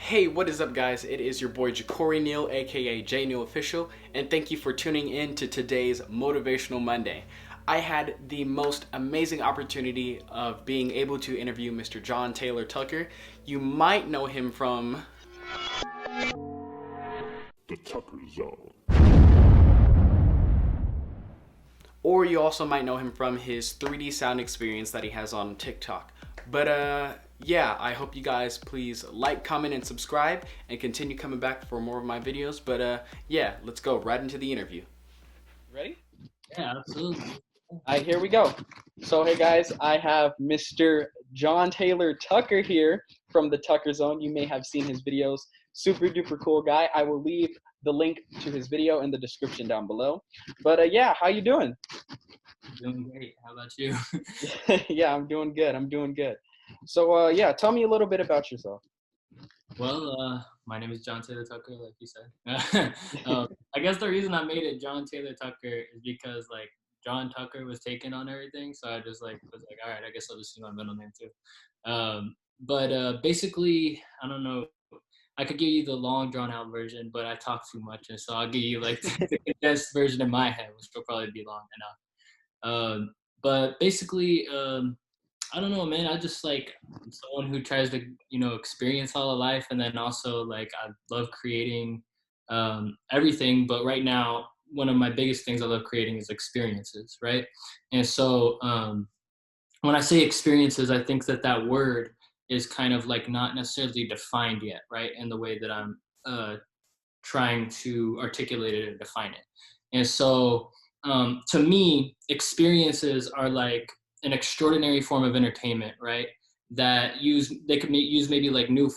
Hey, what is up, guys? It is your boy Ja'Cory Neal, aka J Neal Official, and thank you for tuning in to today's Motivational Monday. I had the most amazing opportunity of being able to interview Mr. John Taylor Tucker. You might know him from The Tucker Zone. or you also might know him from his 3D sound experience that he has on TikTok. But yeah, I hope you guys please like, comment, and subscribe, and continue coming back for more of my videos. But yeah, let's go right into the interview. Ready? Yeah, absolutely. All right, here we go. So hey guys, I have Mr. John Taylor Tucker here from the Tucker Zone. You may have seen his videos. Super duper cool guy. I will leave the link to his video in the description down below. But yeah, how you doing? Doing great. How about you? Yeah, I'm doing good. I'm doing good. So yeah, tell me a little bit about yourself. Well, my name is John Taylor Tucker, like you said. I guess the reason I made it John Taylor Tucker is because like John Tucker was taken on everything, so I just like was like, all right, I guess I'll just use my middle name too. But basically, I don't know. I could give you the long drawn out version, but I talk too much, and so I'll give you like the condensed version in my head, which will probably be long enough. But basically, I don't know, man. I just like I'm someone who tries to, experience all of life, and then also like I love creating everything. But right now, one of my biggest things I love creating is experiences, right? And so when I say experiences, I think that word is kind of like not necessarily defined yet, right? In the way that I'm trying to articulate it and define it. And so to me, experiences are like an extraordinary form of entertainment, right? They could use maybe like new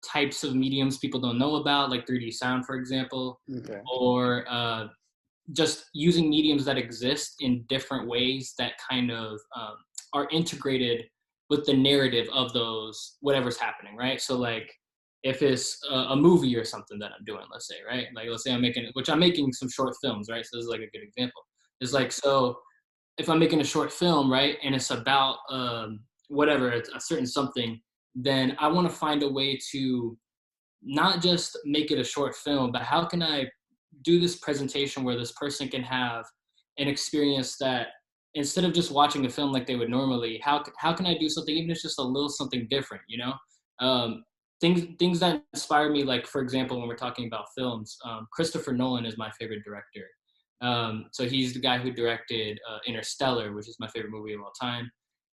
types of mediums people don't know about, like 3D sound, for example, Okay. or just using mediums that exist in different ways that kind of are integrated with the narrative of those whatever's happening, right? So like if it's a movie or something that I'm doing, let's say, right? Like let's say I'm making some short films, right? So this is like a good example. It's like, so if I'm making a short film, right, and it's about whatever, it's a certain something, then I want to find a way to not just make it a short film, but how can I do this presentation where this person can have an experience that instead of just watching a film like they would normally, how can I do something, even if it's just a little something different, things that inspire me, like for example, when we're talking about films, Christopher Nolan is my favorite director. So he's the guy who directed Interstellar, which is my favorite movie of all time,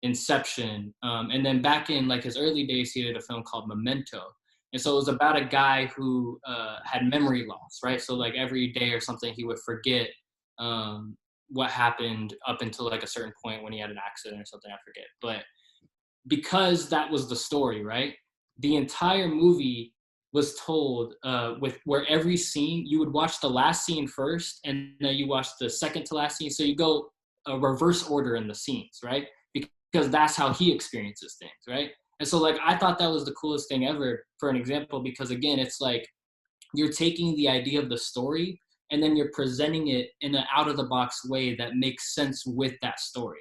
Inception, and then back in like his early days, he did a film called Memento. And so it was about a guy who had memory loss, right? So like every day or something, he would forget what happened up until like a certain point when he had an accident or something, I forget. But because that was the story, right? The entire movie was told with where every scene, you would watch the last scene first, and then you watch the second to last scene. So you go a reverse order in the scenes, right? Because that's how he experiences things, right? And so like I thought that was the coolest thing ever for an example, because again, it's like you're taking the idea of the story and then you're presenting it in an out of the box way that makes sense with that story.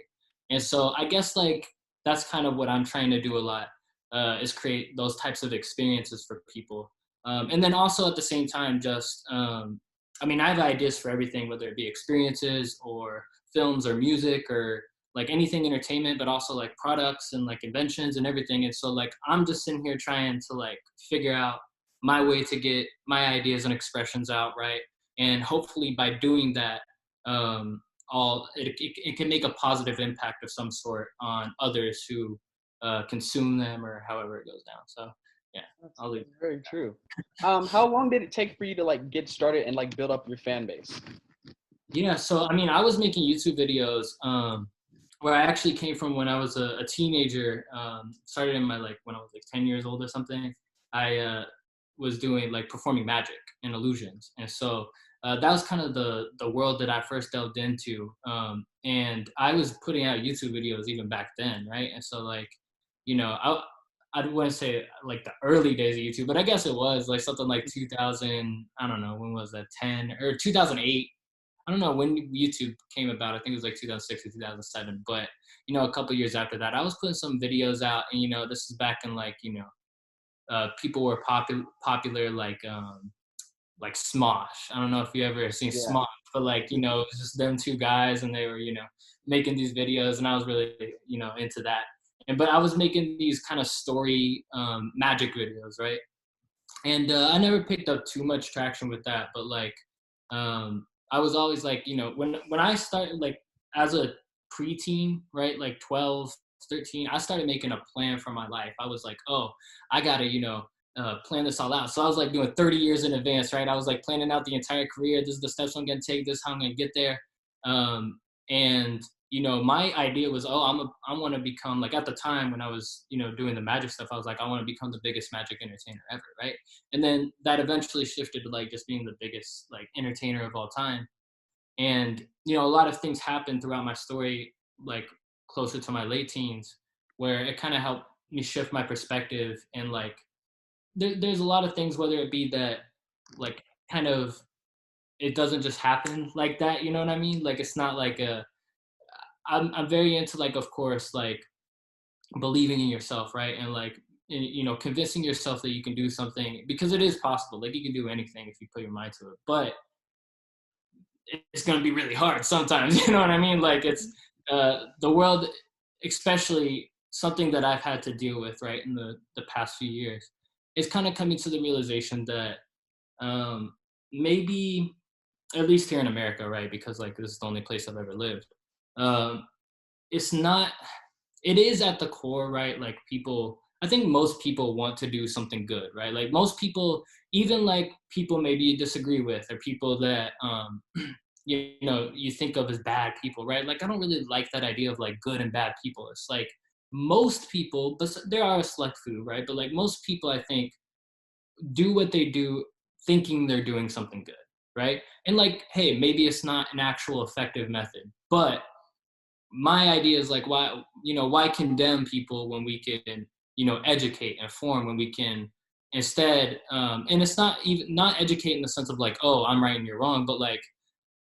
And so I guess like that's kind of what I'm trying to do a lot, is create those types of experiences for people. And then also at the same time, just, I mean, I have ideas for everything, whether it be experiences or films or music or like anything entertainment, but also like products and like inventions and everything. And so like, I'm just sitting here trying to like figure out my way to get my ideas and expressions out, right? And hopefully by doing that, it can make a positive impact of some sort on others who consume them or however it goes down. So yeah, That's I'll leave. very true. How long did it take for you to like get started and like build up your fan base? Yeah, so I mean, I was making YouTube videos where I actually came from when I was a teenager. Started in my like when I was like 10 years old or something. I was doing like performing magic and illusions, and so that was kind of the world that I first delved into. And I was putting out YouTube videos even back then, right? And so like, I don't want to say like the early days of YouTube, but I guess it was like something like 2000. I don't know when was that, 10 or 2008. I don't know when YouTube came about. I think it was like 2006 or 2007. But a couple years after that, I was putting some videos out, and this is back in like people were popular like Smosh. I don't know if you ever seen Smosh, but like, you know, it was just them two guys and they were, you know, making these videos and I was really, you know, into that. But I was making these kind of story magic videos, right? And I never picked up too much traction with that, but like I was always like, you know, when I started like as a preteen, right, like 12, 13, I started making a plan for my life. I was like, oh, I gotta, you know, plan this all out. So I was like doing 30 years in advance, right? I was like planning out the entire career. This is the steps I'm gonna take. This is how I'm gonna get there. And you know, my idea was, oh, I want to become like at the time when I was, you know, doing the magic stuff. I was like, I want to become the biggest magic entertainer ever, right? And then that eventually shifted to like just being the biggest like entertainer of all time. And you know, a lot of things happened throughout my story, like closer to my late teens, where it kind of helped me shift my perspective and like there's a lot of things, whether it be that like kind of it doesn't just happen like that, you know what I mean? Like it's not like I'm very into like, of course, like believing in yourself, right? And like you know, convincing yourself that you can do something because it is possible. Like you can do anything if you put your mind to it, but it's going to be really hard sometimes. You know what I mean? Like it's the world, especially something that I've had to deal with, right, in the past few years. It's kind of coming to the realization that maybe, at least here in America, right, because like this is the only place I've ever lived. It's not, it is at the core, right? Like people, I think most people want to do something good, right? Like most people, even like people maybe you disagree with or people that, you know, you think of as bad people, right? Like I don't really like that idea of like good and bad people. It's like most people, but there are a select few, right? But like most people, I think, do what they do thinking they're doing something good, right? And like, hey, maybe it's not an actual effective method, but my idea is like, why, you know, why condemn people when we can, you know, educate, inform, when we can instead, and it's not even not educate in the sense of like, oh, I'm right and you're wrong, but like,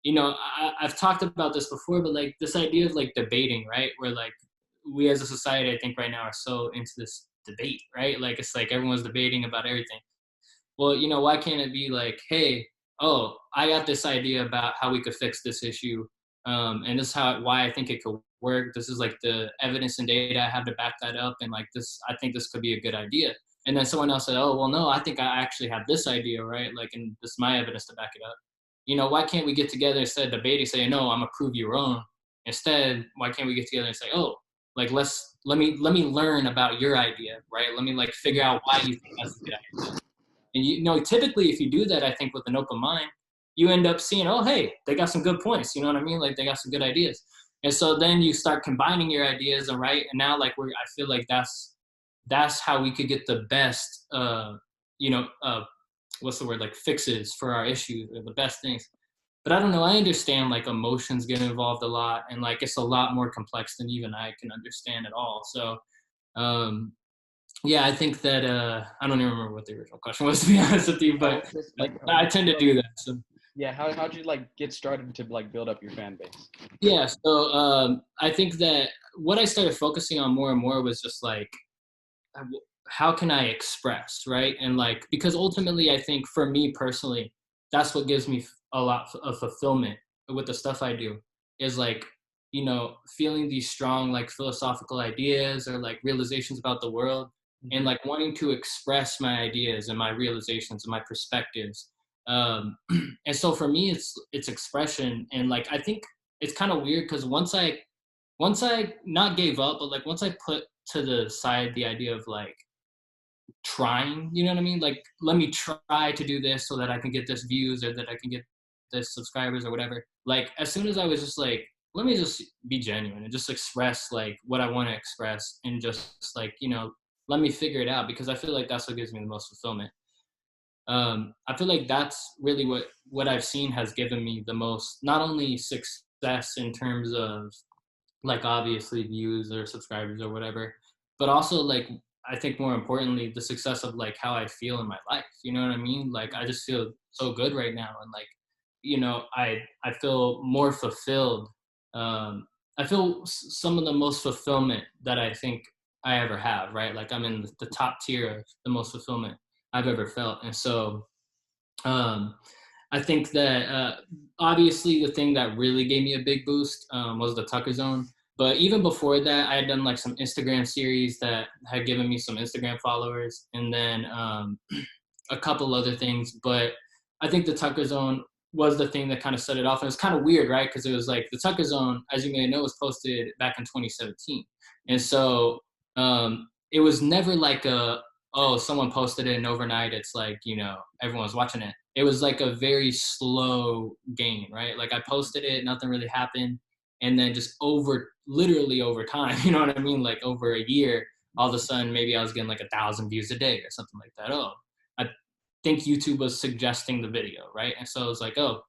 you know, I've talked about this before, but like this idea of like debating, right? Where like we as a society, I think right now are so into this debate, right? Like it's like everyone's debating about everything. Well, you know, why can't it be like, hey, oh, I got this idea about how we could fix this issue, and this is why I think it could work. This is like the evidence and data I have to back that up, and like this, I think this could be a good idea. And then someone else said, oh, well, no, I think I actually have this idea, right? Like, and this is my evidence to back it up. You know, why can't we get together instead of debating, saying, no, I'm gonna prove you wrong. Instead, why can't we get together and say, oh, like let me learn about your idea, right? Let me like figure out why you think that's a good idea. And you know, typically if you do that, I think with an open mind, you end up seeing, oh, hey, they got some good points. You know what I mean? Like they got some good ideas. And so then you start combining your ideas, and right. And now like I feel like that's how we could get the best, you know, what's the word? Like fixes for our issues, or the best things. But I don't know. I understand like emotions get involved a lot, and like it's a lot more complex than even I can understand at all. So, yeah, I think that I don't even remember what the original question was, to be honest with you, but like I tend to do that. So yeah, how'd you like get started to like build up your fan base? yeah, so I think that what I started focusing on more and more was just like, how can I express, right? And like, because ultimately, I think for me personally, that's what gives me a lot of fulfillment with the stuff I do, is like, you know, feeling these strong like philosophical ideas or like realizations about the world, and like wanting to express my ideas and my realizations and my perspectives. And so for me, it's expression. And like, I think it's kind of weird because once I not gave up, but like once I put to the side the idea of like trying, you know what I mean? Like, let me try to do this so that I can get this views or that I can get this subscribers or whatever. Like, as soon as I was just like, let me just be genuine and just express like what I want to express, and just like, you know, let me figure it out, because I feel like that's what gives me the most fulfillment. I feel like that's really what I've seen has given me the most, not only success in terms of like obviously views or subscribers or whatever, but also like, I think more importantly, the success of like how I feel in my life. You know what I mean? Like I just feel so good right now, and like, you know, I feel more fulfilled. I feel some of the most fulfillment that I think I ever have, right? Like I'm in the top tier of the most fulfillment I've ever felt. And so um, I think that obviously the thing that really gave me a big boost was the Tucker Zone. But even before that, I had done like some Instagram series that had given me some Instagram followers, and then a couple other things. But I think the Tucker Zone was the thing that kind of set it off. And it's kind of weird, right? Because it was like the Tucker Zone, as you may know, was posted back in 2017. And so it was never like oh, someone posted it and overnight it's like, everyone's watching it. It was like a very slow gain, right? Like I posted it, nothing really happened. And then just literally over time, you know what I mean? Like over a year, all of a sudden, maybe I was getting like 1,000 views a day or something like that. Oh, I think YouTube was suggesting the video, right? And so I was like, oh,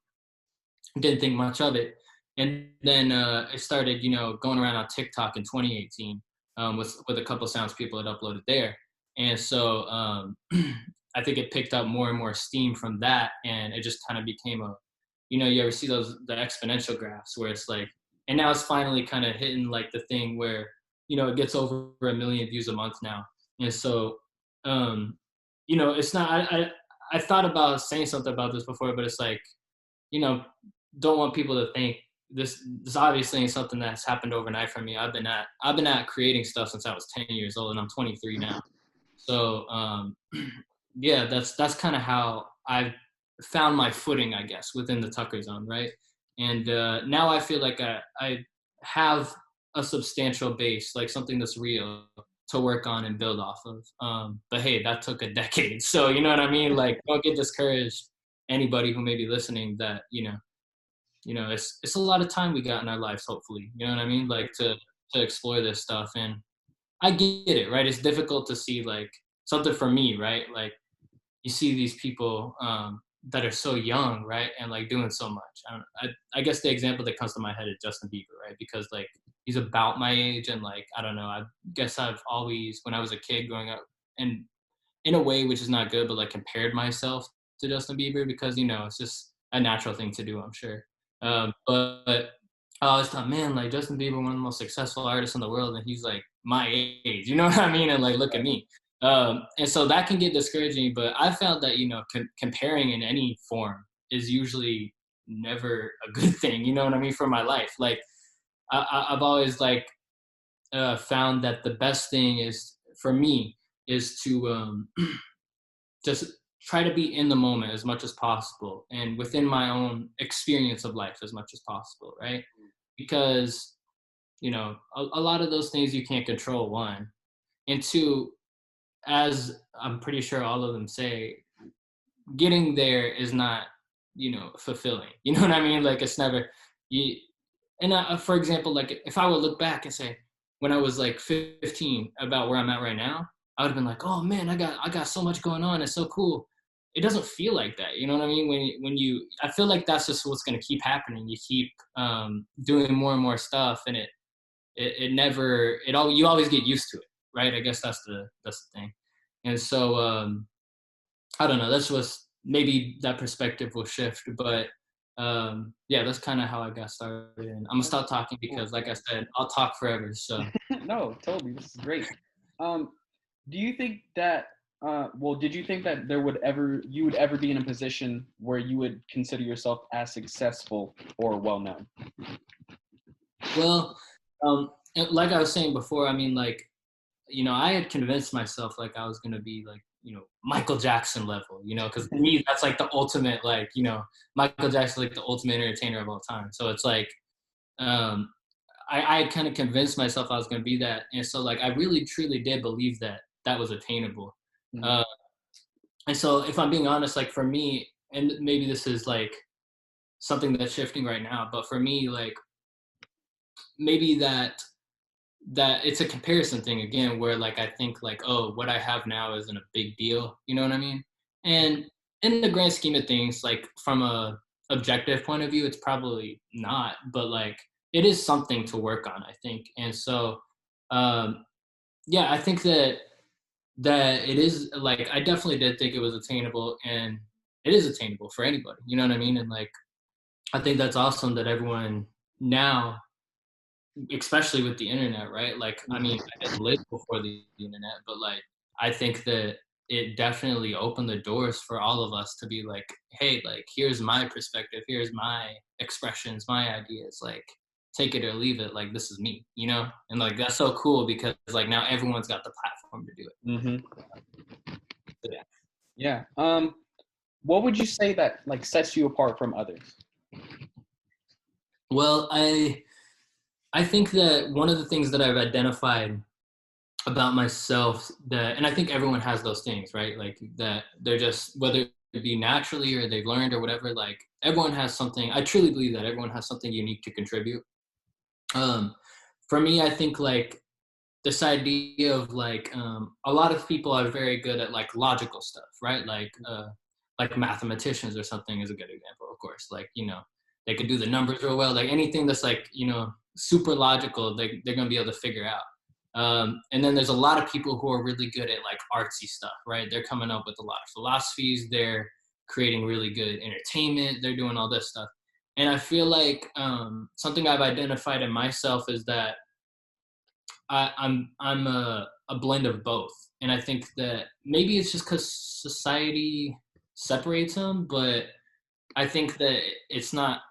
didn't think much of it. And then it started, going around on TikTok in 2018 with a couple of sounds people had uploaded there. And so I think it picked up more and more steam from that. And it just kind of became you ever see the exponential graphs where it's like, and now it's finally kind of hitting like the thing where, it gets over 1 million views a month now. And so, it's not, I thought about saying something about this before, but it's like, don't want people to think this obviously ain't something that's happened overnight for me. I've been at creating stuff since I was 10 years old, and I'm 23 now. So yeah, that's kind of how I've found my footing, I guess, within the Tucker Zone, right? And now I feel like I have a substantial base, like something that's real to work on and build off of. But hey, that took a decade. So you know what I mean? Like, don't get discouraged. Anybody who may be listening, that it's a lot of time we got in our lives, hopefully, you know what I mean, like to explore this stuff. And I get it, right? It's difficult to see like something for me, right? Like you see these people that are so young, right, and like doing so much. I guess the example that comes to my head is Justin Bieber, right? Because like he's about my age, and like I don't know, I guess I've always, when I was a kid growing up, and in a way which is not good, but like compared myself to Justin Bieber because it's just a natural thing to do, I'm sure. But I always thought, man, like Justin Bieber, one of the most successful artists in the world, and he's like my age, you know what I mean? And like, look at me. And so that can get discouraging, but I found that, comparing in any form is usually never a good thing, you know what I mean, for my life. Like I've always like found that the best thing is for me is to just try to be in the moment as much as possible and within my own experience of life as much as possible, right? Because a lot of those things you can't control, one, and two, as I'm pretty sure all of them say, getting there is not fulfilling, you know what I mean? Like it's never you. And for example, like if I would look back and say when I was like 15 about where I'm at right now, I would have been like, oh man, I got so much going on, it's so cool. It doesn't feel like that, you know what I mean? I feel like that's just what's going to keep happening. You keep doing more and more stuff, and you always get used to it, right? I guess that's the thing. And so I don't know, that's what's, maybe that perspective will shift, but yeah, that's kind of how I got started. And I'm gonna stop talking because, like I said, I'll talk forever. So No, totally. This is great. Do you think that? Did you think that you would ever be in a position where you would consider yourself as successful or well known? well, like I was saying before, I mean, like I had convinced myself like I was gonna be like Michael Jackson level, because to me that's like the ultimate, like Michael Jackson, like the ultimate entertainer of all time. So it's like I kind of convinced myself I was going to be that, and so like I really truly did believe that was attainable. Mm-hmm. And so if I'm being honest, like for me, and maybe this is like something that's shifting right now, but for me, like maybe that it's a comparison thing again, where like I think like, oh, what I have now isn't a big deal, you know what I mean? And in the grand scheme of things, like from a objective point of view, it's probably not, but like it is something to work on, I think. And so yeah, I think that it is, like I definitely did think it was attainable, and it is attainable for anybody, you know what I mean? And like I think that's awesome that everyone now especially with the internet, right? Like, I mean, I didn't live before the internet, but like, I think that it definitely opened the doors for all of us to be like, hey, like, here's my perspective, here's my expressions, my ideas, like, take it or leave it, like, this is me, you know? And like, that's so cool because like now everyone's got the platform to do it. Mm-hmm. So, yeah. Yeah. What would you say that like sets you apart from others? Well, I think that one of the things that I've identified about myself that, and I think everyone has those things, right? Like that they're just, whether it be naturally or they've learned or whatever, like everyone has something. I truly believe that everyone has something unique to contribute. Um, for me, I think like this idea of like, a lot of people are very good at like logical stuff, right? Like mathematicians or something is a good example, of course. Like, you know, they could do the numbers real well. Like anything that's like, you know, super logical, they're going to be able to figure out. And then there's a lot of people who are really good at like artsy stuff, right? They're coming up with a lot of philosophies. They're creating really good entertainment. They're doing all this stuff. And I feel like something I've identified in myself is that I'm a blend of both, and I think that maybe it's just because society separates them, but I think that it's not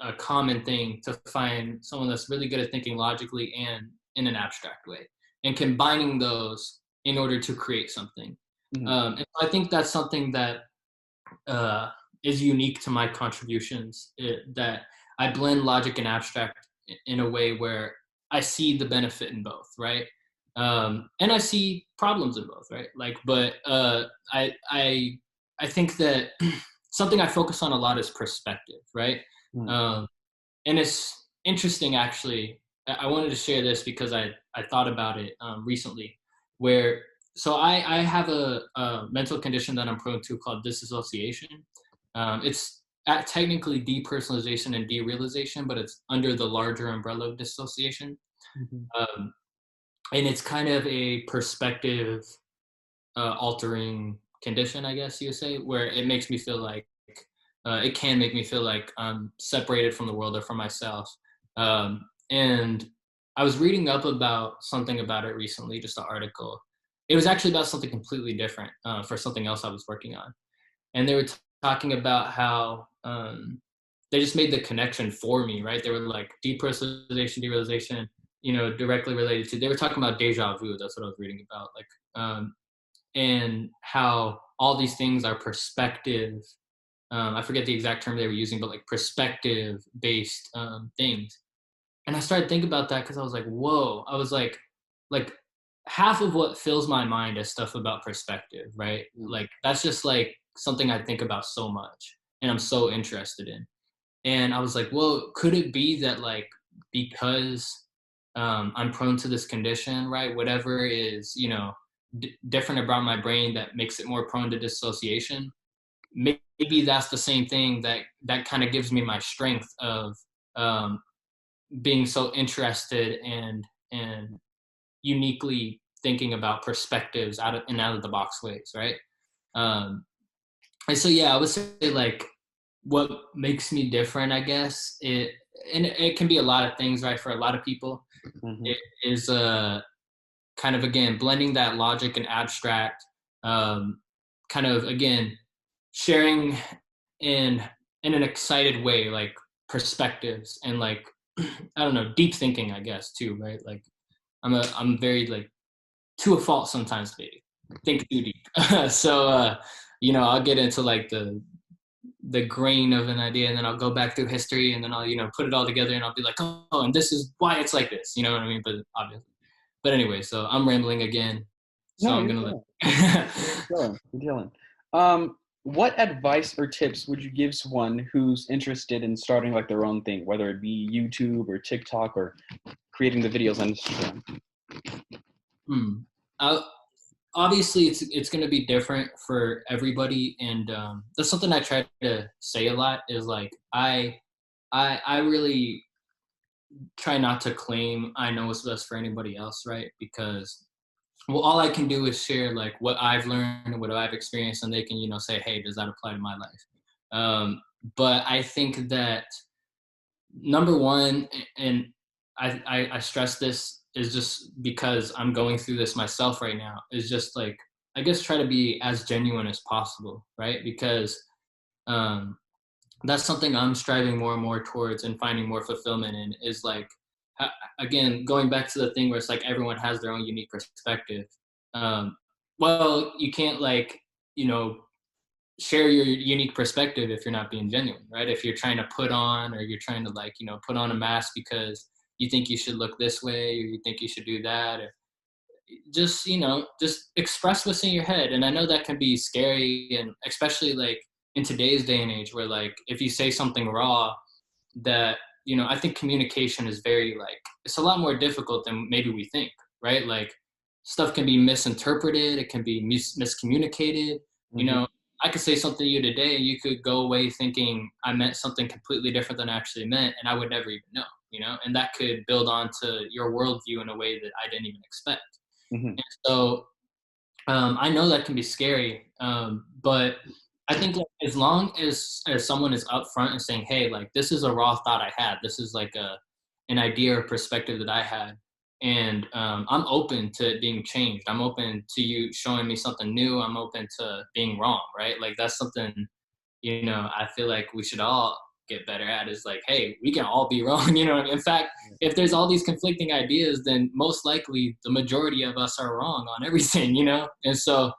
a common thing to find someone that's really good at thinking logically and in an abstract way, and combining those in order to create something. Mm-hmm. And I think that's something that uh, is unique to my contributions. That I blend logic and abstract in a way where I see the benefit in both, right? And I see problems in both, right? Like, but I think that something I focus on a lot is perspective, right? Um, and it's interesting, actually. I wanted to share this because I thought about it recently, where so I have a mental condition that I'm prone to called disassociation. It's technically depersonalization and derealization, but it's under the larger umbrella of dissociation. Mm-hmm. Um, and it's kind of a perspective altering condition, I guess you would say, where it makes me feel like it can make me feel like I'm separated from the world or from myself. And I was reading up about something about it recently, just an article. It was actually about something completely different for something else I was working on. And they were talking about how they just made the connection for me, right? They were like depersonalization, derealization, you know, directly related to, they were talking about deja vu. That's what I was reading about. Like, and how all these things are perspective. I forget the exact term they were using, but like perspective based things. And I started thinking about that because I was like, whoa, I was like half of what fills my mind is stuff about perspective, right? Like that's just like something I think about so much and I'm so interested in. And I was like, well, could it be that like because I'm prone to this condition, right? Whatever is, you know, different about my brain that makes it more prone to dissociation. Maybe that's the same thing that kind of gives me my strength of um, being so interested and uniquely thinking about perspectives out of the box ways, right? And so yeah, I would say like what makes me different, I guess it can be a lot of things, right? For a lot of people, Mm-hmm. it is kind of again blending that logic and abstract, kind of again sharing in an excited way, like perspectives and like I don't know, deep thinking, I guess too, right? Like I'm very like to a fault sometimes, maybe think too deep. So you know, I'll get into like the grain of an idea, and then I'll go back through history, and then I'll, you know, put it all together, and I'll be like, oh, and this is why it's like this. You know what I mean? But obviously, but anyway, so I'm rambling again. So No, I'm you're gonna chilling. let. You're chilling. What advice or tips would you give someone who's interested in starting like their own thing, whether it be YouTube or TikTok or creating the videos on Instagram? Hmm. I, obviously it's going to be different for everybody, and that's something I try to say a lot is like I really try not to claim I know what's best for anybody else, right? Because well, all I can do is share like what I've learned and what I've experienced, and they can, you know, say, hey, does that apply to my life? But I think that number one, and I stress this is just because I'm going through this myself right now, is just like, I guess try to be as genuine as possible, right? Because um, that's something I'm striving more and more towards and finding more fulfillment in, is like, again, going back to the thing where it's like everyone has their own unique perspective. Um, well, you can't like, you know, share your unique perspective if you're not being genuine, right? If you're trying to put on, or you're trying to like, you know, put on a mask because you think you should look this way, or you think you should do that, or just, you know, just express what's in your head. And I know that can be scary, and especially like in today's day and age where like if you say something raw, that, you know, I think communication is very like, it's a lot more difficult than maybe we think, right? Like stuff can be misinterpreted, it can be miscommunicated. You Mm-hmm. know, I could say something to you today and you could go away thinking I meant something completely different than I actually meant, and I would never even know, you know, and that could build onto your worldview in a way that I didn't even expect. Mm-hmm. And so I know that can be scary, but I think like, as long as someone is upfront and saying, "Hey, like this is a raw thought I had. This is like an idea or perspective that I had, and I'm open to it being changed. I'm open to you showing me something new. I'm open to being wrong, right? Like that's something, you know, I feel like we should all get better at, is like, hey, we can all be wrong. You know, in fact, if there's all these conflicting ideas, then most likely the majority of us are wrong on everything, you know? And so,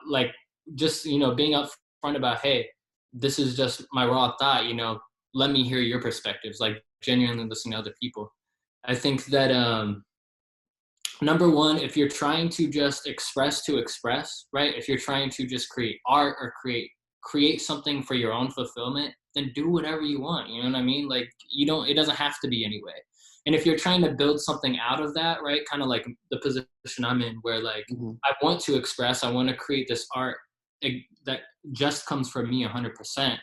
like, just, you know, being upfront about, hey, this is just my raw thought, you know, let me hear your perspectives, like genuinely listening to other people. I think that, number one, if you're trying to just express, right? If you're trying to just create art or create something for your own fulfillment, then do whatever you want. You know what I mean? Like you don't, it doesn't have to be anyway. And if you're trying to build something out of that, right? Kind of like the position I'm in, where like Mm-hmm. I want to express, I want to create this art that just comes from me 100%.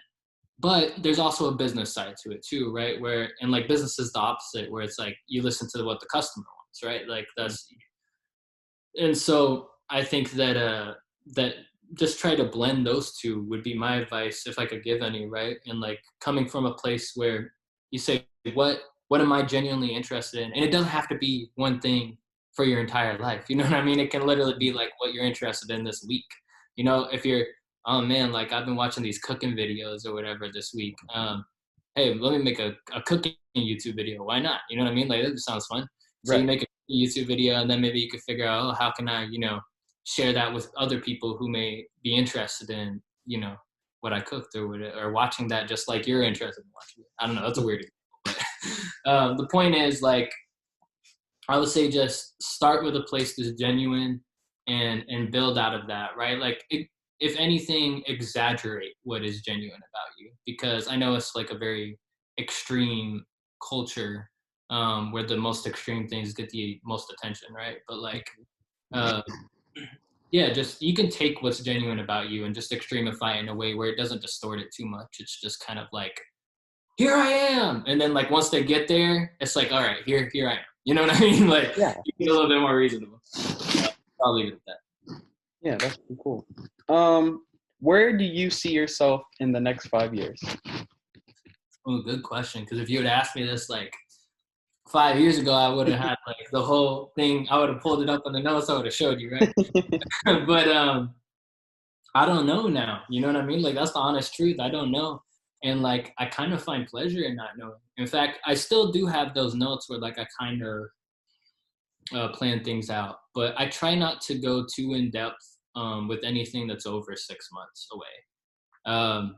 But there's also a business side to it too, right? Where, and like business is the opposite, where it's like you listen to what the customer wants, right? Like that's, and so I think that that just try to blend those two would be my advice if I could give any, right? And like coming from a place where you say, what am I genuinely interested in? And it doesn't have to be one thing for your entire life. You know what I mean? It can literally be like what you're interested in this week. You know, if you're, oh man, like I've been watching these cooking videos or whatever this week. Hey, let me make a cooking YouTube video. Why not? You know what I mean? Like that sounds fun. So you Right. make a YouTube video, and then maybe you could figure out, oh, how can I, you know, share that with other people who may be interested in, you know, what I cooked, or watching that just like you're interested in watching it. I don't know. That's a weird example, but the point is, like, I would say just start with a place that's genuine, and build out of that, right? Like, if anything, exaggerate what is genuine about you, because I know it's like a very extreme culture, where the most extreme things get the most attention, right? But like, uh, yeah, just you can take what's genuine about you and just extremify it in a way where it doesn't distort it too much. It's just kind of like, here I am, and then like once they get there, it's like, all right, here I am. You know what I mean? Like Yeah. you get a little bit more reasonable. I'll leave it at that. Yeah, that's pretty cool. Where do you see yourself in the next 5 years? Oh, good question. Because if you had asked me this like 5 years ago, I would have had like the whole thing. I would have pulled it up on the notes. I would have showed you, right? But I don't know now. You know what I mean? Like that's the honest truth. I don't know. And like I kind of find pleasure in not knowing. In fact, I still do have those notes where like I kind of plan things out, but I try not to go too in depth with anything that's over 6 months away.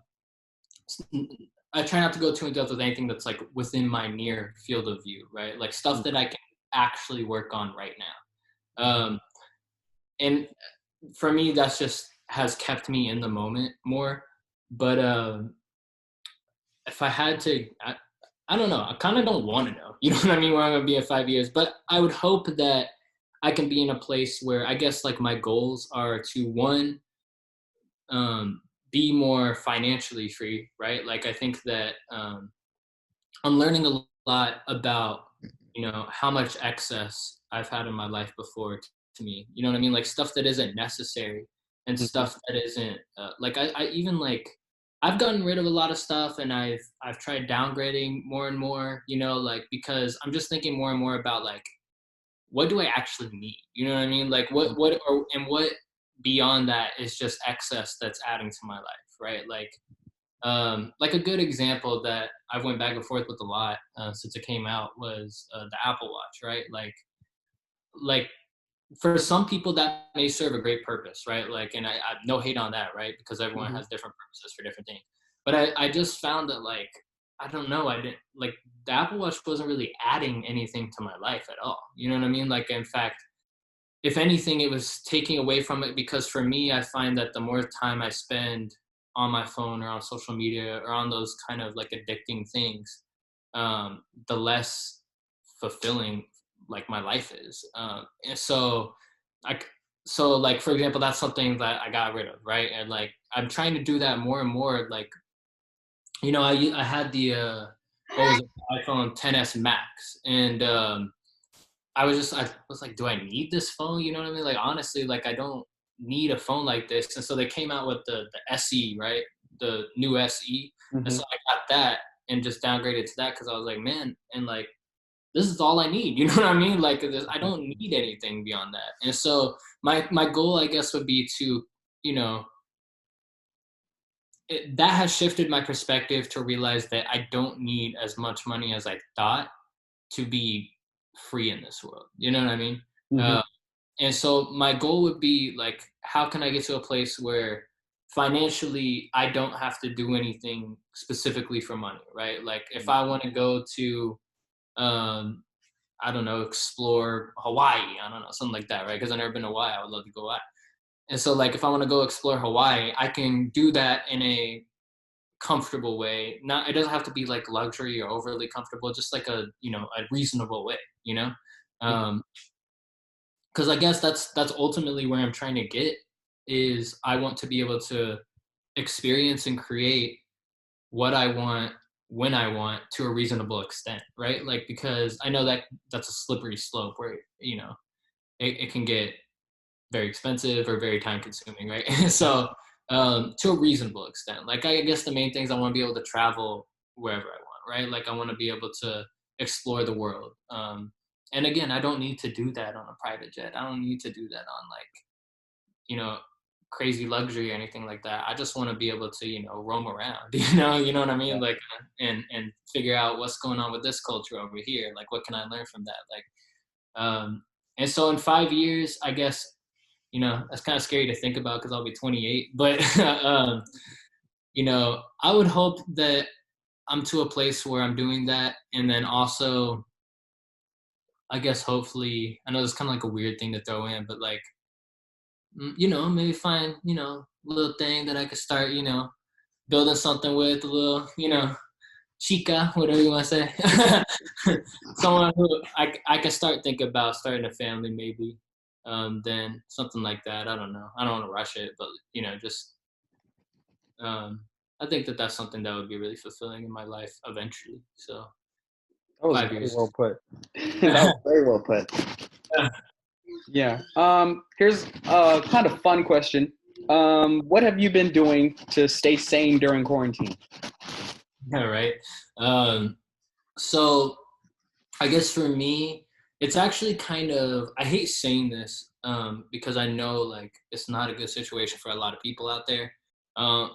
I try not to go too in depth with anything that's like within my near field of view, right? Like stuff that I can actually work on right now. And for me, that's just has kept me in the moment more. But if I had to, I don't know. I kind of don't want to know. You know what I mean? Where I'm gonna be in 5 years. But I would hope that I can be in a place where I guess like my goals are to, one, be more financially free, right? Like I think that I'm learning a lot about, you know, how much excess I've had in my life before to me. You know what I mean? Like stuff that isn't necessary, and Mhm. stuff that isn't like I even like I've gotten rid of a lot of stuff, and I've tried downgrading more and more, you know, like, because I'm just thinking more and more about like, what do I actually need? You know what I mean? Like what beyond that is just excess that's adding to my life, right? Like a good example that I've went back and forth with a lot since it came out was the Apple Watch, right? Like for some people that may serve a great purpose, right? Like, and I no hate on that, right? Because everyone Mhm. has different purposes for different things. But I just found that like, I don't know, I didn't like the Apple Watch wasn't really adding anything to my life at all. You know what I mean? Like, in fact, if anything, it was taking away from it, because for me, I find that the more time I spend on my phone or on social media or on those kind of like addicting things, the less fulfilling like my life is. And so like, so like, for example, that's something that I got rid of, right? And like, I'm trying to do that more and more. Like, you know, I had the, what was it, iPhone 10s Max, and I was like, do I need this phone? You know what I mean? Like, honestly, like, I don't need a phone like this. And so they came out with the SE, right? The new SE. And Mhm. so I got that and just downgraded to that because I was like, man, and like, this is all I need. You know what I mean? Like, I don't need anything beyond that. And so my goal, I guess, would be to, you know, that has shifted my perspective to realize that I don't need as much money as I thought to be free in this world. You know what I mean? Mhm. And so my goal would be like, how can I get to a place where financially I don't have to do anything specifically for money, right? Like, if I want to go to, um, I don't know, explore Hawaii, I don't know, something like that, right? Because I've never been to Hawaii, I would love to go Hawaii. And so, like, if I want to go explore Hawaii, I can do that in a comfortable way. Not, it doesn't have to be like luxury or overly comfortable, just like a, you know, a reasonable way, you know? Mhm. Um, because I guess that's ultimately where I'm trying to get, is I want to be able to experience and create what I want when I want to a reasonable extent, right? Like, because I know that that's a slippery slope where, you know, it can get very expensive or very time consuming, right? So to a reasonable extent, like, I guess the main things, I want to be able to travel wherever I want, right? Like, I want to be able to explore the world. And again, I don't need to do that on a private jet. I don't need to do that on like, you know, crazy luxury or anything like that. I just want to be able to, you know, roam around, you know what I mean? Yeah. Like, and figure out what's going on with this culture over here. Like, what can I learn from that? Like, and so in 5 years, I guess, you know, that's kind of scary to think about because I'll be 28. But, you know, I would hope that I'm to a place where I'm doing that. And then also, I guess, hopefully, I know it's kind of like a weird thing to throw in, but like, you know, maybe find, you know, a little thing that I could start, you know, building something with, a little, you know, chica, whatever you want to say. Someone who I can start thinking about starting a family, maybe. Then something like that. I don't know. I don't want to rush it, but, you know, just, um, I think that that's something that would be really fulfilling in my life eventually. So That was 5 very years. well put. That was very well put. Yeah. Here's a kind of fun question. What have you been doing to stay sane during quarantine? All right. Um, so I guess for me, it's actually kind of, I hate saying this, because I know like it's not a good situation for a lot of people out there. Um,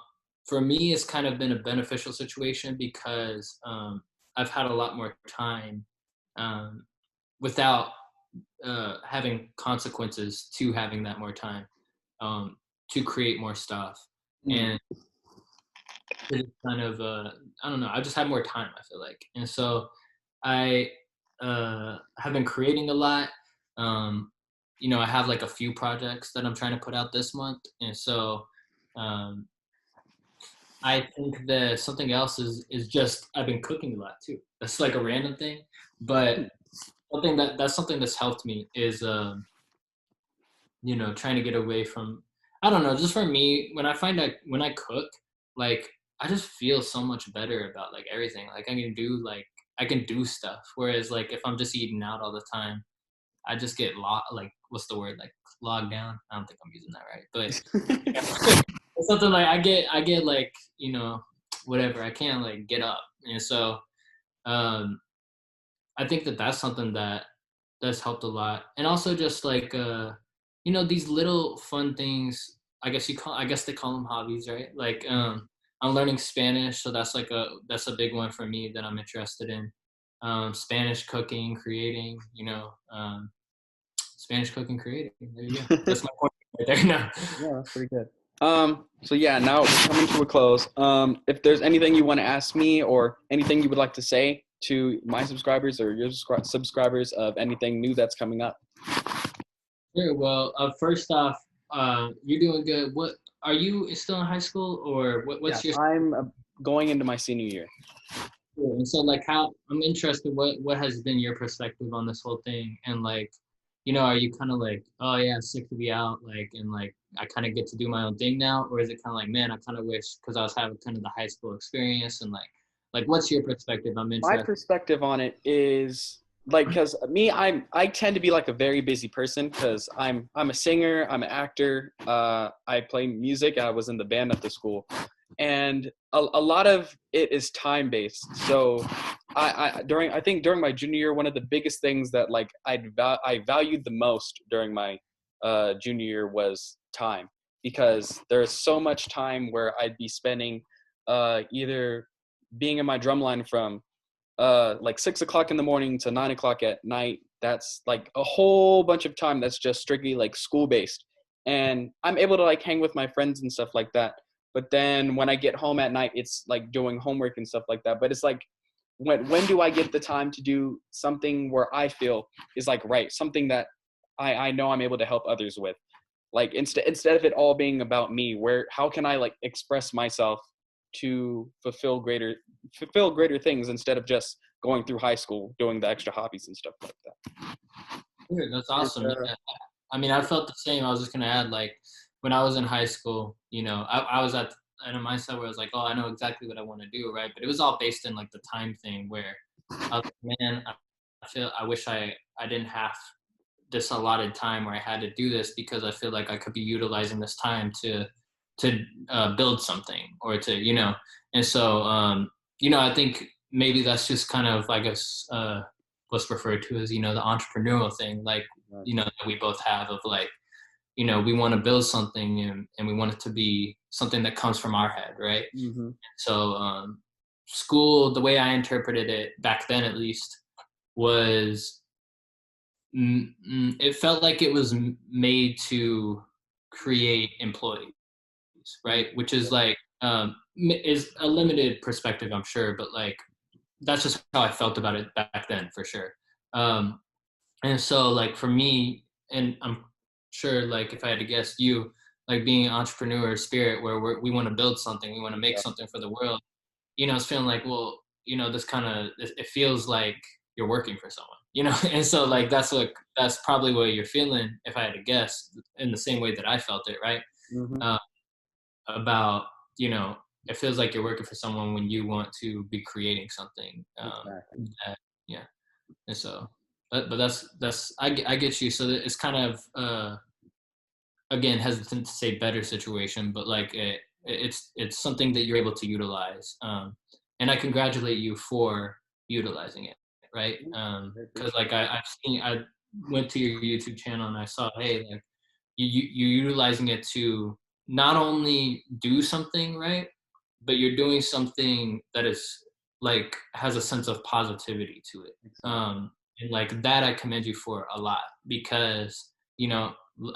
for me, it's kind of been a beneficial situation because I've had a lot more time um, without having consequences to having that more time, um, to create more stuff. Mm. And it's kind of, I don't know, I just had more time, I feel like. And so I have been creating a lot. Um, you know, I have like a few projects that I'm trying to put out this month. And so um, I think that something else is just, I've been cooking a lot too. That's like a random thing. But that's something that's helped me is, you know, trying to get away from, I don't know, just for me, when I find that when I cook, like, I just feel so much better about like everything. Like, I can do stuff. Whereas like, if I'm just eating out all the time, I just get like, what's the word? Like, logged down. I don't think I'm using that right. But it's something like, I get like, whatever, I can't like get up. And so um I think that that's something that's helped a lot. And also just like these little fun things, I guess they call them hobbies, right? Like I'm learning Spanish, so that's a big one for me that I'm interested in. Spanish cooking, creating, Spanish cooking, creating. There you go. That's my point right there. No. Yeah, that's pretty good. So yeah, now we're coming to a close. If there's anything you want to ask me or anything you would like to say to my subscribers or your subscribers of anything new that's coming up. Sure. Well, first off, you're doing good. What are you still in high school, or what's Yeah, your? I'm going into my senior year. And so, like, how I'm interested. What has been your perspective on this whole thing? And like, are you kind of like, oh yeah, sick to be out, like, and like, I kind of get to do my own thing now, or is it kind of like, man, I kind of wish because I was having kind of the high school experience, and like, what's your perspective? I'm My interested. perspective on it is like, because me, I tend to be like a very busy person because I'm a singer, I'm an actor, I play music, I was in the band at the school, and a lot of it is time based. So I think during my junior year, one of the biggest things that like I valued the most during my junior year was time, because there's so much time where I'd be spending either being in my drum line from like 6 o'clock in the morning to 9 o'clock at night. That's like a whole bunch of time that's just strictly like school based, and I'm able to like hang with my friends and stuff like that. But then when I get home at night, it's like doing homework and stuff like that. But it's like, when do I get the time to do something where I feel is like right, something that I know I'm able to help others with? Like instead of it all being about me, how can I like express myself to fulfill greater things instead of just going through high school doing the extra hobbies and stuff like that. Dude, that's awesome. And, Yeah. I mean, I felt the same. I was just gonna add, like, when I was in high school, I was at a mindset where I was like, oh, I know exactly what I want to do, right? But it was all based in like the time thing, where I was like, man, I wish I didn't have this allotted time where I had to do this, because I feel like I could be utilizing this time to build something, or to and so I think maybe that's just kind of, I guess, what's referred to as the entrepreneurial thing, like that we both have, of like we want to build something, and we want it to be something that comes from our head, right? mm-hmm. So school, the way I interpreted it back then, at least, was it felt like it was made to create employees, right? Which is like is a limited perspective, I'm sure, but like that's just how I felt about it back then, for sure. And so like for me, and I'm sure, like if I had to guess, you, like being an entrepreneur spirit, where we want to build something, we want to make something for the world, it's feeling like, well, this kind of, it feels like you're working for someone, and so like that's probably what you're feeling, if I had to guess, in the same way that I felt it, right? Mm-hmm. About it feels like you're working for someone when you want to be creating something. Exactly. Yeah. And so but that's I get you. So it's kind of again, hesitant to say better situation, but like it's something that you're able to utilize, and I congratulate you for utilizing it, right? Because like I went to your YouTube channel and I saw, hey, like you're utilizing it to not only do something, right, but you're doing something that is like has a sense of positivity to it. And like that I commend you for a lot, because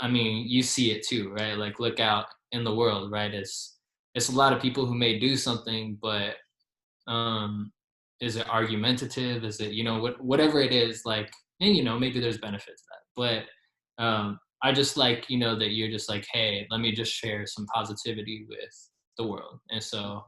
I mean, you see it too, right? Like look out in the world, right? It's a lot of people who may do something, but is it argumentative? Is it whatever it is, like, and maybe there's benefit to that, but I just like that you're just like, hey, let me just share some positivity with the world. And so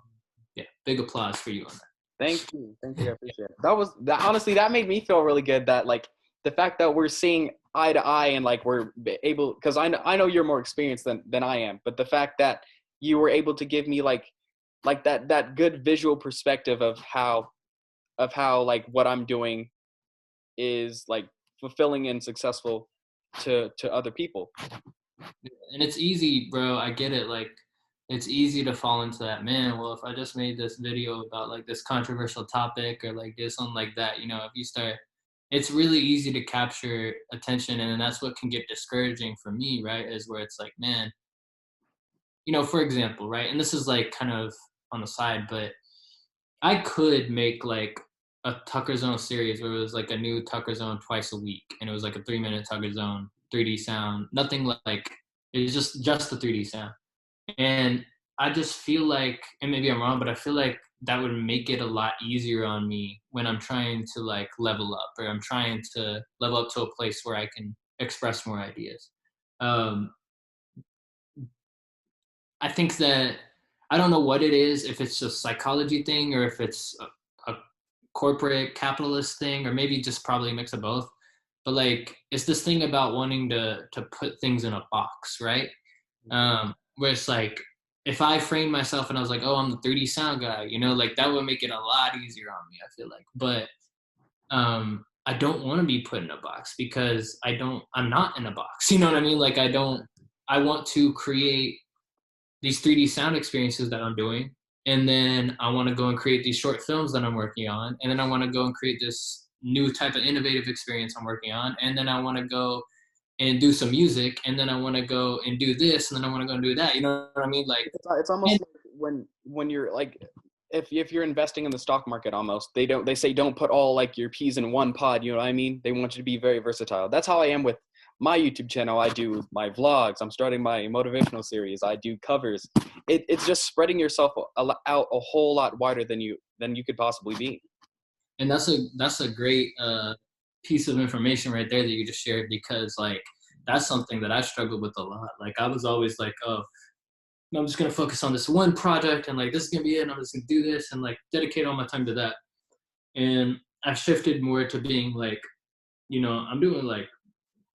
yeah, big applause for you on that. Thank you. I appreciate it. Honestly, that made me feel really good, that like the fact that we're seeing eye to eye, and like we're able, because I know you're more experienced than I am, but the fact that you were able to give me like that good visual perspective of how like what I'm doing is like fulfilling and successful to other people. And it's easy, bro. I get it. Like it's easy to fall into that, man, well, if I just made this video about like this controversial topic or like this, something like that, you know, if you start, it's really easy to capture attention. And then that's what can get discouraging for me, right? Is where it's like, man, you know, for example, right? And this is like kind of on the side, but I could make like a Tucker Zone series where it was like a new Tucker Zone twice a week, and it was like a 3-minute Tucker Zone, 3D sound, nothing like it was just the 3D sound. And I just feel like, and maybe I'm wrong, but I feel like that would make it a lot easier on me when I'm trying to like level up, or I'm trying to level up to a place where I can express more ideas. Um, I think that I don't know what it is, if it's a psychology thing or if it's a corporate capitalist thing, or maybe just probably a mix of both. But like, it's this thing about wanting to put things in a box, right? Where it's like, if I framed myself and I was like, oh, I'm the 3D sound guy, you know, like that would make it a lot easier on me, I feel like. But I don't want to be put in a box because I'm not in a box. You know what I mean? Like I want to create these 3D sound experiences that I'm doing. And then I want to go and create these short films that I'm working on. And then I want to go and create this new type of innovative experience I'm working on. And then I want to go and do some music. And then I want to go and do this. And then I want to go and do that. You know what I mean? Like, It's almost like when you're like, if you're investing in the stock market, almost they say don't put all like your peas in one pod. You know what I mean? They want you to be very versatile. That's how I am with my YouTube channel. I do my vlogs. I'm starting my motivational series. I do covers. It's just spreading yourself out a whole lot wider than you could possibly be. And that's a great piece of information right there that you just shared, because like that's something that I struggled with a lot. Like I was always like, oh, I'm just gonna focus on this one project and like this is gonna be it, and I'm just gonna do this and like dedicate all my time to that. And I've shifted more to being like, you know, I'm doing like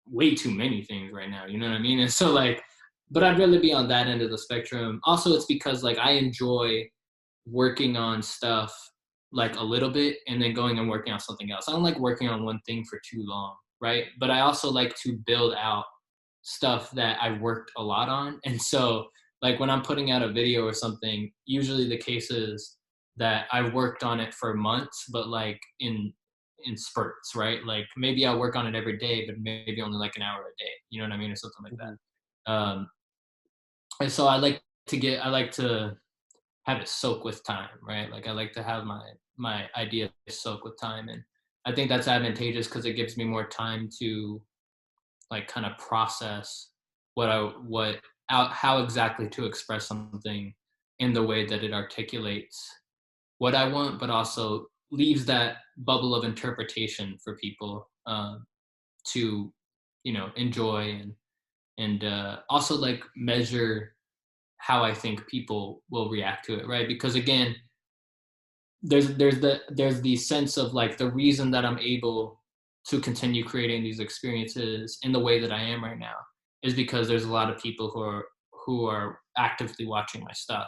way too many things right now, you know what I mean? And so like, but I'd rather be on that end of the spectrum. Also, it's because like I enjoy working on stuff like a little bit and then going and working on something else. I don't like working on one thing for too long, right? But I also like to build out stuff that I worked a lot on. And so like when I'm putting out a video or something, usually the case is that I've worked on it for months, but like in spurts, right? Like maybe I'll work on it every day, but maybe only like an hour a day, you know what I mean? Or something like that. And so I like to have it soak with time, right? Like I like to have my ideas soak with time. And I think that's advantageous because it gives me more time to like kind of process how exactly to express something in the way that it articulates what I want, but also leaves that bubble of interpretation for people to, you know, enjoy and also like measure how I think people will react to it, right? Because again, there's the sense of like the reason that I'm able to continue creating these experiences in the way that I am right now is because there's a lot of people who are actively watching my stuff.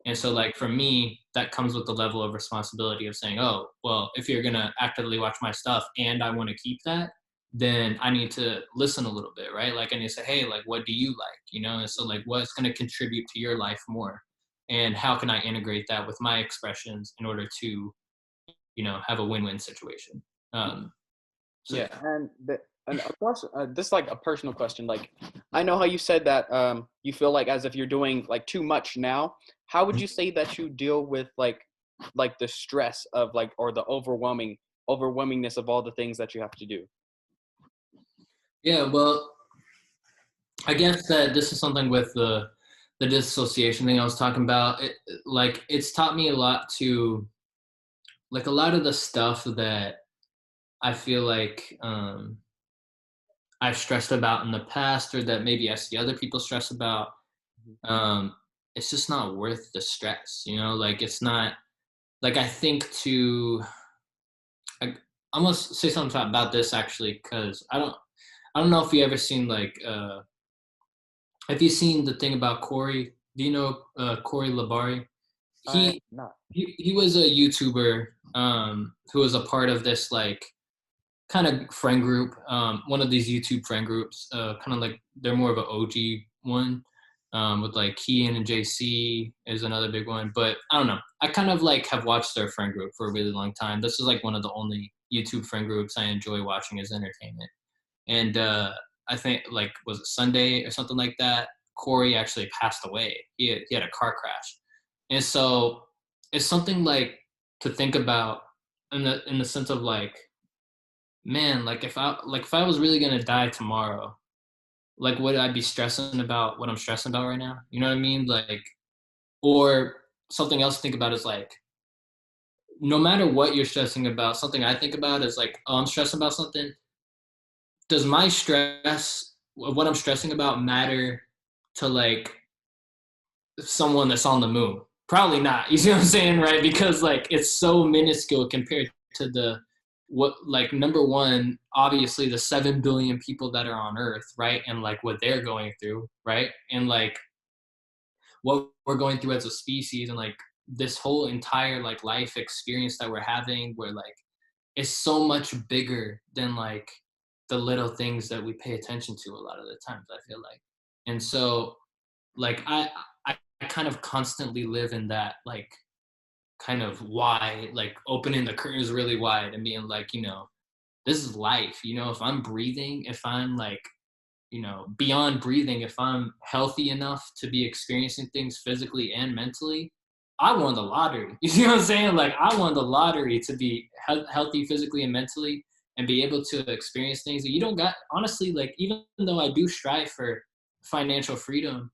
And so like for me, that comes with the level of responsibility of saying, oh, well, if you're gonna actively watch my stuff and I want to keep that, then I need to listen a little bit, right? Like I need to say, hey, like what do you like? You know, and so like what's gonna contribute to your life more? And how can I integrate that with my expressions in order to, you know, have a win-win situation? So Yeah, and of course, this is like a personal question. Like, I know how you said that you feel like as if you're doing like too much now. How would you say that you deal with like the stress of like, or the overwhelmingness of all the things that you have to do? yeah, well, I guess that this is something with the dissociation thing I was talking about. Like it's taught me a lot to like a lot of the stuff that I feel like I've stressed about in the past, or that maybe I see other people stress about. It's just not worth the stress, you know. Like it's not like I think to. I'm gonna say something about this actually, because I don't know if you ever seen like have you seen the thing about Corey? Do you know Corey Labari? Not. He was a YouTuber who was a part of this like kind of friend group, one of these YouTube friend groups, kind of like they're more of an OG one. with like Kian and JC is another big one. But I don't know. I kind of like have watched their friend group for a really long time. This is like one of the only YouTube friend groups I enjoy watching as entertainment. And I think like, was it Sunday or something like that? Corey actually passed away. He had a car crash. And so it's something like to think about in the sense of like, man, like if I was really gonna die tomorrow, like would I be stressing about what I'm stressing about right now? You know what I mean? Like, or something else to think about is like, no matter what you're stressing about, something I think about is like, oh, I'm stressing about something. Does my stress, what I'm stressing about, matter to like someone that's on the moon? Probably not. You see what I'm saying, right? Because like it's so minuscule compared to the what, like, number one, obviously the 7 billion people that are on Earth, right? And like what they're going through, right? And like what we're going through as a species, and like this whole entire like life experience that we're having, where like it's so much bigger than like the little things that we pay attention to a lot of the times, I feel like. And so like I kind of constantly live in that like kind of wide, like opening the curtains really wide and being like, you know, this is life. You know, if I'm breathing, if I'm like, you know, beyond breathing, if I'm healthy enough to be experiencing things physically and mentally, I won the lottery. You see what I'm saying? Like I won the lottery to be healthy physically and mentally and be able to experience things that you don't got. Honestly, like even though I do strive for financial freedom,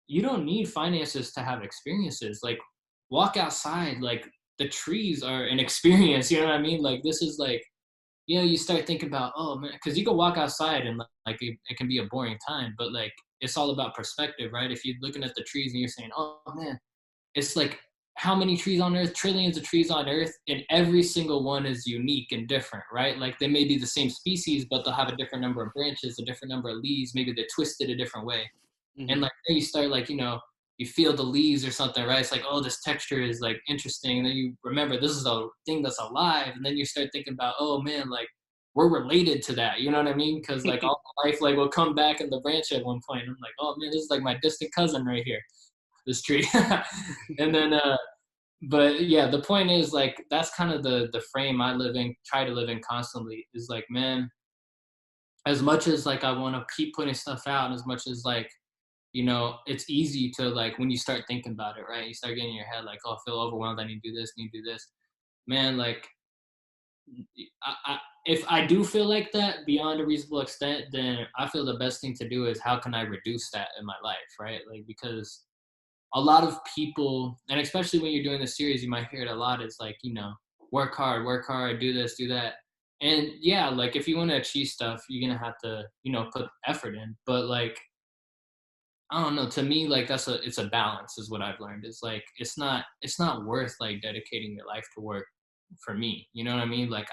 you don't need finances to have experiences. Like walk outside, like the trees are an experience. You know what I mean? Like this is like, you know, you start thinking about, oh man, because you can walk outside and like it can be a boring time, but like it's all about perspective, right? If you're looking at the trees and you're saying, oh man, it's like how many trees on Earth, trillions of trees on Earth, and every single one is unique and different, right? Like they may be the same species, but they'll have a different number of branches, a different number of leaves, maybe they're twisted a different way. Mm-hmm. And like then you start like, you know, you feel the leaves or something, right? It's like, oh, this texture is like interesting. And then you remember this is a thing that's alive. And then you start thinking about, oh man, like we're related to that. You know what I mean? Because like all life like will come back in the branch at one point. And I'm like, oh man, this is like my distant cousin right here, this tree. And then but yeah, the point is like that's kind of the frame I live in, try to live in constantly, is like, man, as much as like I want to keep putting stuff out, as much as like, you know, it's easy to like when you start thinking about it, right? You start getting in your head like, oh, I feel overwhelmed. I need to do this, need to do this. Man, like, if I do feel like that beyond a reasonable extent, then I feel the best thing to do is how can I reduce that in my life, right? Like, because a lot of people, and especially when you're doing the series, you might hear it a lot. It's like, you know, work hard, do this, do that. And yeah, like if you want to achieve stuff, you're going to have to, you know, put effort in. But like, I don't know. To me, like it's a balance, is what I've learned. It's like it's not worth like dedicating your life to work for me. You know what I mean? Like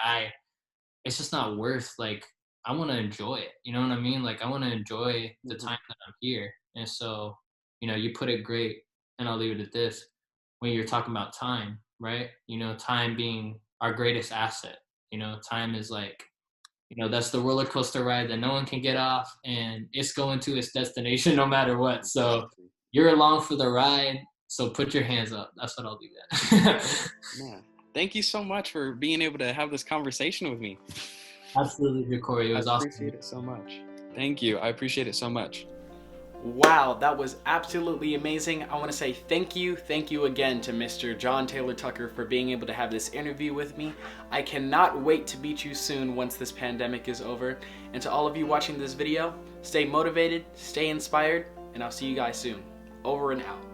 it's just not worth like I want to enjoy it. You know what I mean? Like I want to enjoy the time that I'm here. And so, you know, you put it great, and I'll leave it at this. When you're talking about time, right? You know, time being our greatest asset. You know, time is like, you know, that's the roller coaster ride that no one can get off, and it's going to its destination no matter what. So you're along for the ride. So put your hands up. That's what I'll do. That. Yeah. Thank you so much for being able to have this conversation with me. Absolutely, Corey. It was awesome. I appreciate it so much. Thank you. I appreciate it so much. Wow, that was absolutely amazing. I want to say thank you again to Mr. John Taylor Tucker for being able to have this interview with me. I cannot wait to meet you soon once this pandemic is over. And to all of you watching this video, stay motivated, stay inspired, and I'll see you guys soon. Over and out.